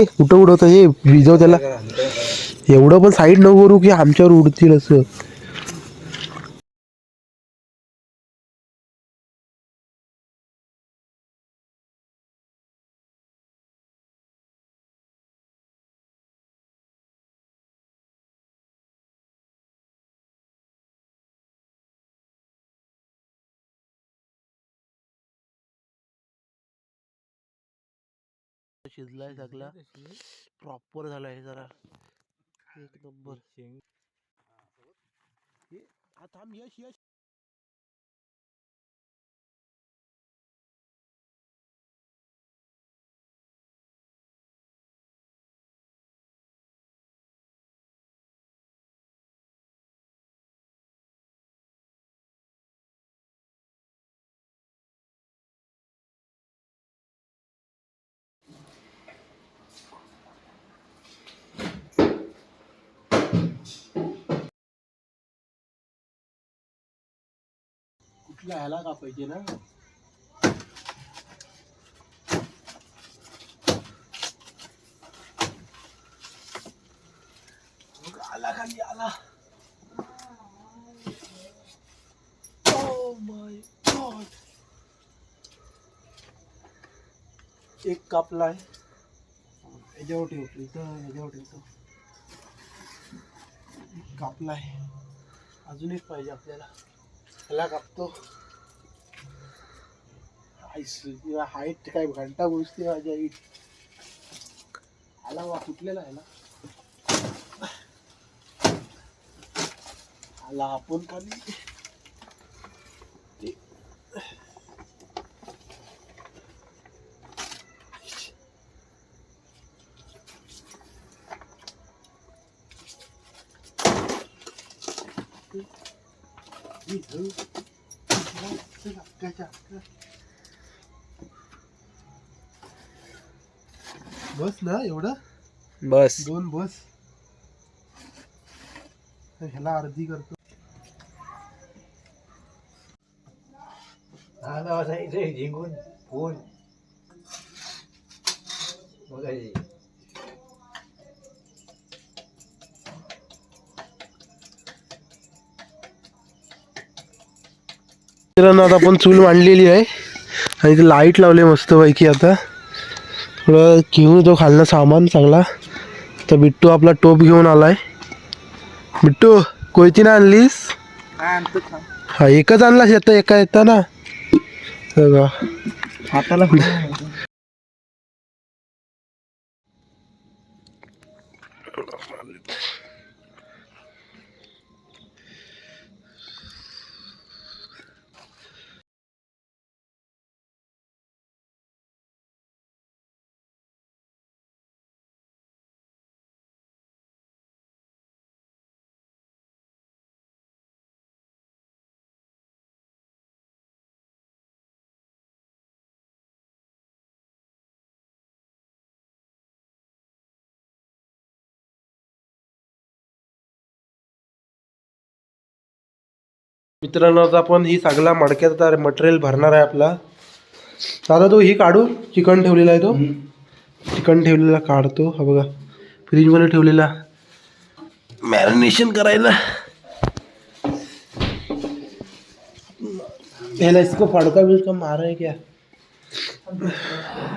कुठं उडवतं हे विजव त्याला. एवढं पण साईड नको करू की आमच्यावर उडतील असं. शिजलाय सगळा प्रॉपर झालाय जरा एक नंबर. थांब यश यश. कुठला ह्याला कापायचे ना. आला खाली आला. Oh my God. एक कापलाय. ह्याच्यावर ठेवतो इथं, ह्याच्यावर ठेवतो. कापलाय. अजून एक पाहिजे आपल्याला. ह्याला कापतो. हाईट काय घंटा गोष्टी माझ्या हाईट. आला वा कुठलेला आहे ना. आला आपण खाली. बस ना एवढं. बस दोन बस. ह्याला अर्धी करतो. जिंकून फोन आता आपण चूल मांडलेली आहे आणि ते लाईट लावले मस्त पैकी. आता थोडं घेऊन तो खालनं सामान चांगला. तर बिट्टू आपला टोप घेऊन आलाय. बिट्टू कोयती ना आणलीस. हा एकच आणलास येता एका येता ना हाताला. मित्रांनो आता आपण ही सगळा मडक्यात मटेरियल भरणार आहे आपला. दादा तो ही काढू. चिकन ठेवलेला आहे तो. चिकन ठेवलेला काढतो. हा बघा फ्रीजमध्ये ठेवलेला मॅरिनेशन करायला. ह्याला इसको फडका बिडका मारा है क्या.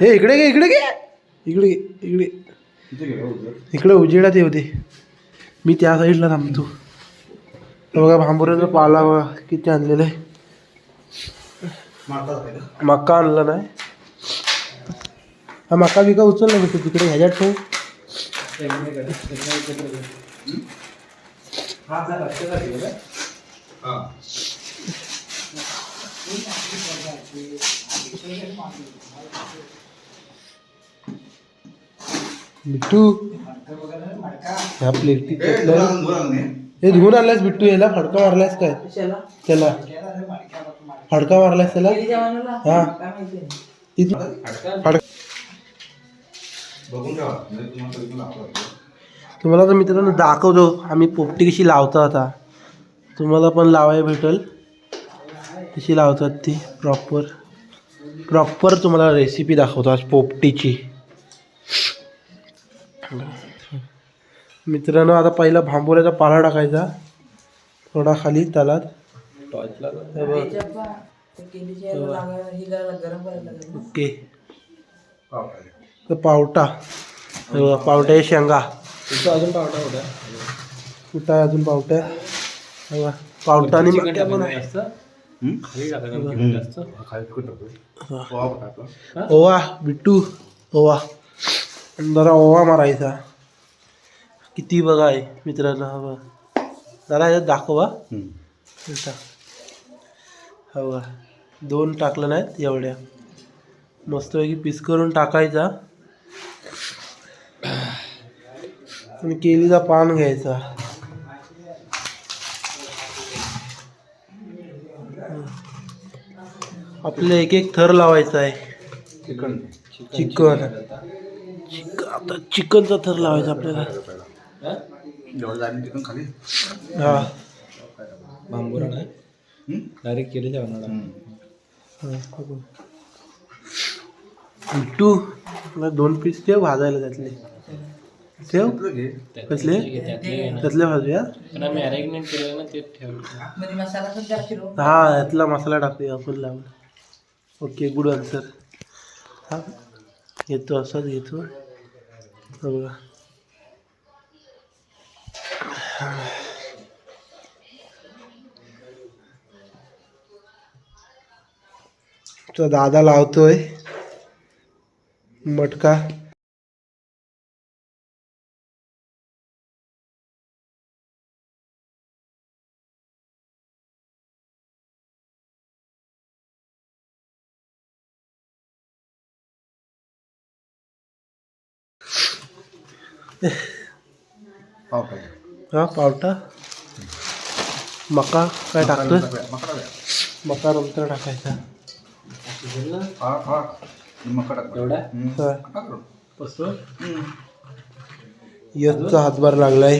हे इकडे घे इकडे घे इकडे इकडे इकडे उजेडात होते. मी त्या साईडला थांबतो. बघा भांबुऱ्याचा पाला बघा किती आणलेला आहे. मका आणला नाही. हा मका बिका उचलला मी तिकडे ह्याच्यात ठेव. बिट्टू ह्या प्लेट हे धुवून आणलायस बिट्टू. याला फडका मारलायस काय. त्याला फडका मारलायस त्याला. हा फडका तुम्हाला तर मित्रांनो दाखवतो आम्ही पोपटी कशी लावतो. आता तुम्हाला पण लावायला भेटेल कशी लावतात ती. प्रॉपर तुम्हाला रेसिपी दाखवतो आज पोपटीची. मित्रांनो आता पहिला भांबोऱ्याचा पाला टाकायचा थोडा खाली त्याला ओके तर पावटा पावट्या शेंगा अजून पावटा होता कुठं आहे अजून पावट्या पावटा आणि मक्या पण आहे. ओवा बिट्टू ओवा जरा ओवा मारायचा किती बघा आहे मित्रांनो हा बघा जरा ह्याच्यात दाखवा हवा 2 टाकलं नाहीत एवढ्या मस्तपैकी पीस करून टाकायचा आणि केळीचा पान घ्यायचा आपल्याला एक एक थर लावायचा आहे चिकन आता चिकनचा थर लावायचा आपल्याला हा बांबूरा नाही डायरेक्ट केली जाणार बिट्टू मला 2 पीस ठेव भाजायला त्यातले ठेव कसले त्यातले भाजूया मॅरिनेट केलं ना ते ठेव हा यातला मसाला टाकूया आपण लावून ओके गुड आन्सर हा घेतो असाच घेतो बघा तो दादा लावतोय मटका हा पावटा मका काय टाकतोय मका नंतर टाकायचा यशचा हातभार लागलाय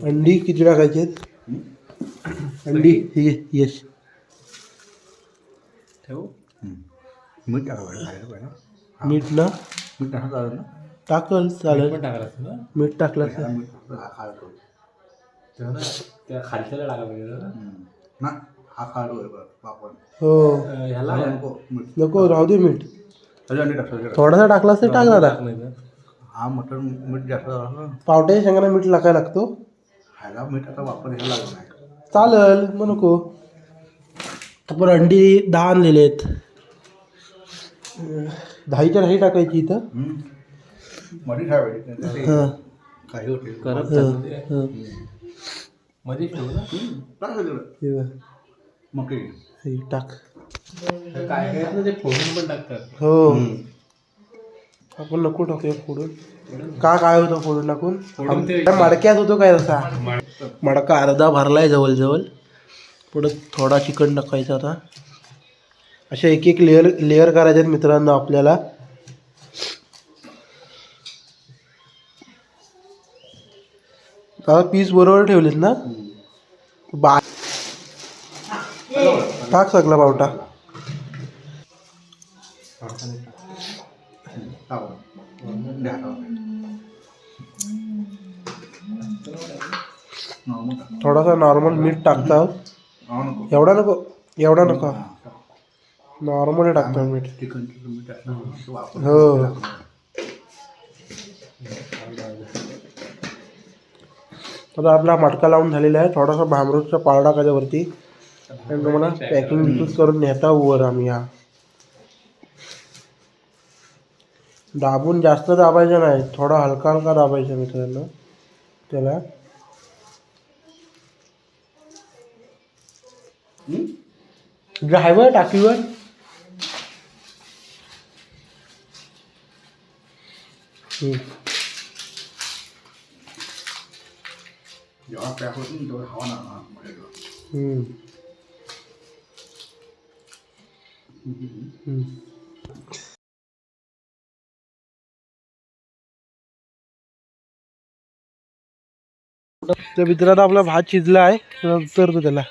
अंडी किती टाकायची अंडी ही यश ठेवू मीठ टाकायला मीठ ना मीठ टाकलं टाकल चालेल पण टाकलं मीठ टाकलं तर त्या खालच्याला टाका पाहिजे ना हा खातो वापर हो ह्याला नको राहू दे मीठ अंडी टाकलं थोडासा टाकलास तर टाक दादा हा मटण मीठ जास्त झालं ना पावट्याच्या शेंगाला मीठ टाकायला लागतो खायला मीठ आता वापर घ्यायला लागला नाही चालेल मग नको आपण अंडी 10 आणलेले आहेत 10च्या 10 टाकायची इथं मध्ये ठेवायची हां काही होते हां मध्ये ठेवू ना टाकायचं हे बघ. मग हे टाक काय काय ना ते फोडून पण टाकतात हो आपण नको टाकूया फोडून काय होतं फोडून टाकून फोडून ते मडक्यात होतो काय तसा मडका अर्धा भरलाय जवळ पुढं थोडा चिकन टाकायचा आता अशा एक एक लेअर करायचे आहेत मित्रांनो आपल्याला आता पीस बरोबर ठेवलेत ना टाक सगळा पावटा थोडासा नॉर्मल मीठ टाकता एवढा नको नॉर्मल टाकतो मीठ चिकन मीठ हो आता आपला मटका लावून झालेला आहे थोडासा भांबरूटचा पाला टाकायचा वरती आणि तुम्हाला पॅकिंग करून नेता वर आम्ही हा दाबून जास्त दाबायचं नाही थोडा हलका हलका दाबायचा मित्रांनो त्याला ड्रायव्हर टाकीवर जेव्हा पॅक होतो तेव्हा हवा ना तर मित्रांनो आपला भात शिजला आहे तर त्याला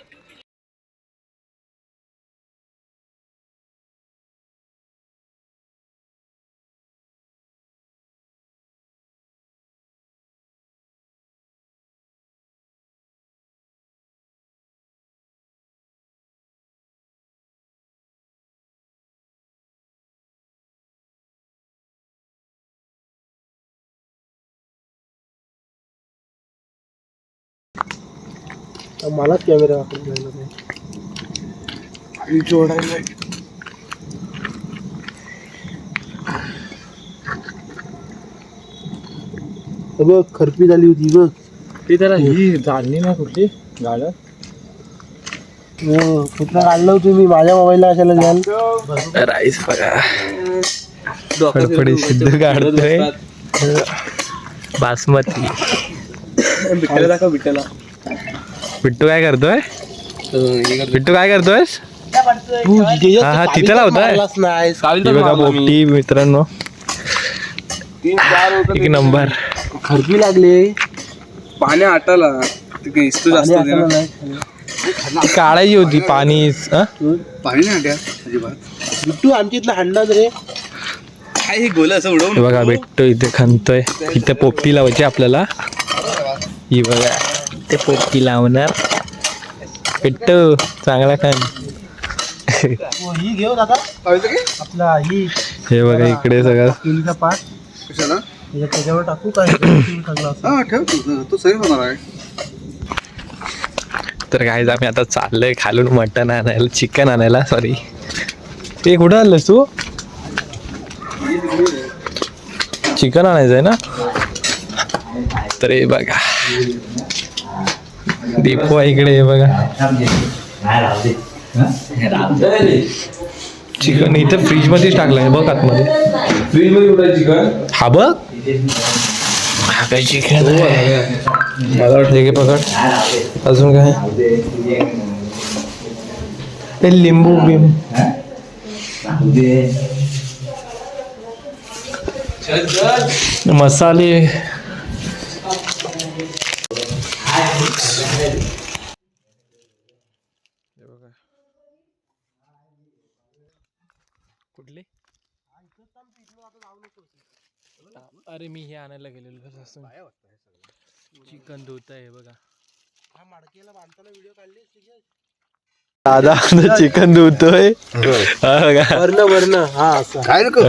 मलाच कॅमेरा वापरून राहिला नाही. जोडायला बघ खरपी झाली होती बघ. ती त्याला ही जाणली ना कुठली गाड्या कुठलं काढलं होतं मी माझ्या मोबाईलला कशाला घ्याल. राईस बघा फडफडी सिद्ध काढतोय बासमती. बिट्ट्याला दाखव बिट्ट्याला. बिट्टू काय करतोय? बिट्टू काय करतोयस? हा हा तिथे लावताय. हे बघा पोपटी मित्रांनो एक नंबर. खरपी लागली पाणी आटाला इस्तू जास्त ती काढायची होती पाणी. पाणी नाही आट्या अजिबात. बिट्टू आमच्या इथला हंडाच रे. काय हे गोल असं उडवून हे बघा बिट्टू इथे खणतोय. इथे पोपटी लावायची आपल्याला. ही बघा ते पोपटी लावणार. बिट्टू चांगला खान. ही घेऊ दादा आपला ही हे बघा इकडे सगळं केलीचा पाठ कशाला त्याच्यावर टाकू काय चांगला हा ठेव तो सही होणार आहे. तर काय आम्ही आता चाललोय खालून मटण आणायला चिकन आणायला. सॉरी ते कुठं आणलंस तू? चिकन आणायचं आहे ना. तर हे बघा दीपू आहे इकडे. हे बघा चिकन इथं फ्रीज मध्येच टाकलंय बघ आतमध्ये. फ्रीज मध्ये कुठे चिकन? हा बघ हा काय चिकन आहे. ठीक आहे पकड. अजून काय ते लिंबू बिंबू मसाले. कुठली? अरे मी हे आणायला गेलेलो चिकन धुत आहे बघा. दादा चिकन धुतोय वर्ण वर्ण हा असं काय नको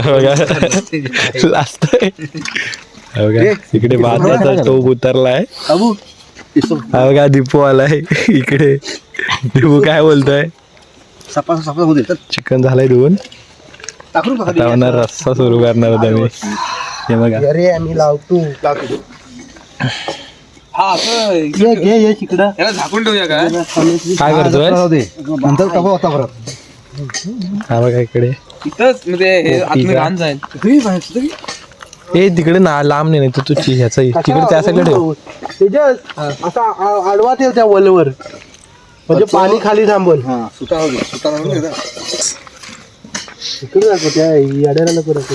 लाजतोय. बघा इकडे भाताचा टोप उतरलाय. अबू हा बघा दीपू आलाय इकडे. दीपू काय बोलतोय? सपा सपा होते चिकन झालंय धुवून. टाकून बघा आता होणार रस्सा सुरू करणार होता मी. हे बघा अरे आम्ही लावतो हा असं घे घे ये तिकडं याला झाकून ठेवूया काय काय करतोय? नंतर टाकू होता परत. हा बघा इकडे इथंच म्हणजे आतमध्ये घाण जाईल. ए तिकडे ना लांब नाही तू तुझी ह्याचा तिकडे त्या साईडला ठेव. तेजस असा आडवा ठेव त्या वलवर म्हणजे पाणी खाली थांबल. हा सुता हो सुता इकडे दाखव त्या याड्याला नको दाखव.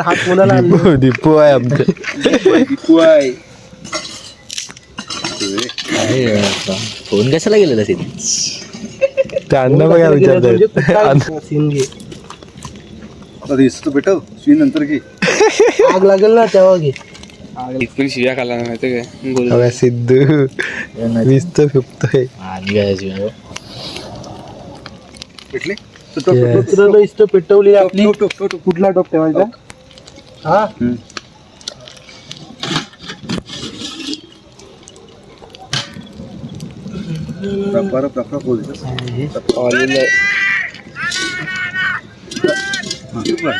हात कोणाला आणला? दीपू आहे आमचं. फोन कशाला गेलेला ते? ते अन्न बघा विचारतात. भेटव शी नंतर घे. आग लागेल ना तेव्हा घे. इतकं शिव्या खाला माहिती काय बघा सिद्धू नुसतं फिरतोय. भेटले इथं पेटवली आपली. कुठला टोप ठेवायचा? हा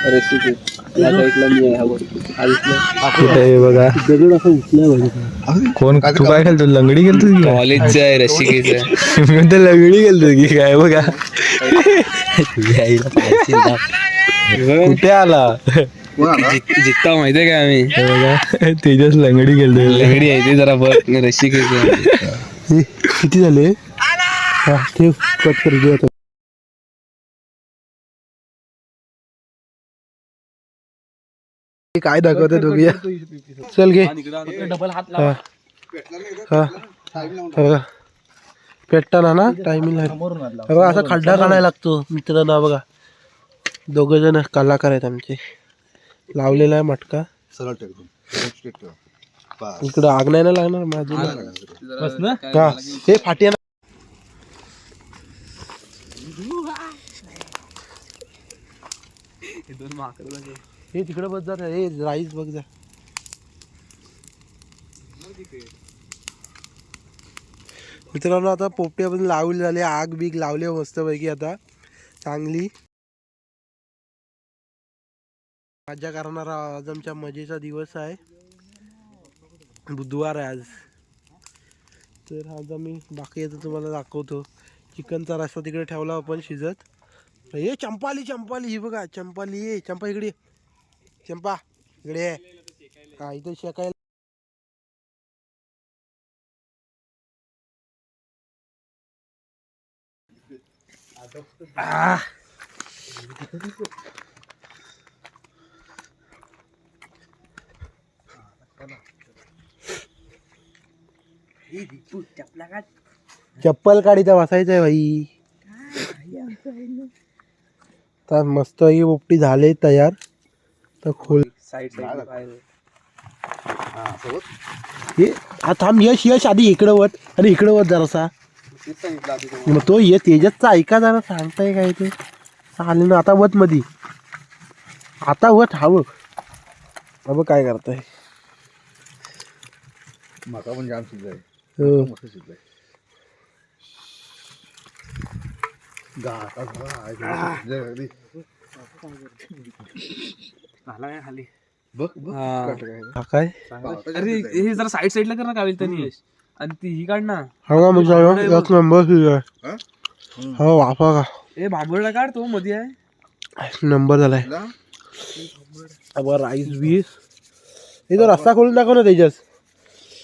रेसिपी कुठे आहे बघा. दगड असं उचलाय कोण तू काय खेळतो? लंगडी खेळतो की काय? कॉलेजचं आहे रसिकेचं. मी म्हणतो लंगडी खेळतो की काय बघा. कुठे आला? जित्ता माहितीये का आम्ही? हे बघा तेजस लंगडी खेळतोय. लंगडी आहे ते जरा बघ रसिकेचं. किती झाले? हा ठेव कट कर दे आता. काय दाखवते दोघी? चल घे. डबल हात हा हा बघा पेटताना ना टायमिंग बघा असा खड्डा काढायला लागतो मित्रांनो. बघा दोघ जण कलाकार आहेत आमचे. लावलेला आहे मटका. इकडं आग नाही ना लागणार माझी. हा हे फाटी हे तिकडे बस जा. हे राईस बघ जा. मित्रांनो आता पोपटी आपण लावली झाली, आग बीग लावली मस्तपैकी आता चांगली मजा करणारा आज आमच्या मजेचा दिवस आहे. बुधवार आहे आज. तर आज आम्ही बाकी आता तुम्हाला दाखवतो. चिकनचा रस्सा तिकडे ठेवला आपण शिजत. हे चंपाली ही बघा चंपाली ये. चंपा इकडे ये. चंपा इकडे ये. हा इथं शेकायला चप्पल काढी तर बसायचं आहे भाई. तर मस्त ही पोपटी झाले तयार. तर खोल हे हा थांब यश आधी इकडं वत आणि इकडं वत जरासा. मग तो ये तेजसचा ऐका जरा सांगताय काय ते चालेल ना. आता वत मधी आता वत हवं अब काय करताय. माका पण जाम शिजलाय. हो. मस्त शिजलाय. गाता खाली बघ हा काय अरे हे जरा साईड साईडला कर ना कावेल तरी यश. आणि ती ही काढ ना. हा का मग सगळं एक नंबर हो वाफा का ए भांबोळला काढ तो मध्ये आहे. एक नंबर झालाय. अब राईस बीस हे तो रस्ता खोलून दाखव ना तेजस.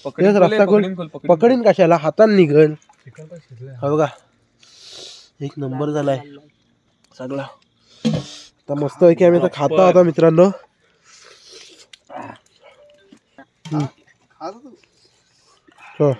तेजस रस्ता खोल. पकडीन कशाला हातान निघल. हा बघा एक नंबर झालाय सगळा. आता मस्त आहे की आम्ही आता खाता होता मित्रांनो. हो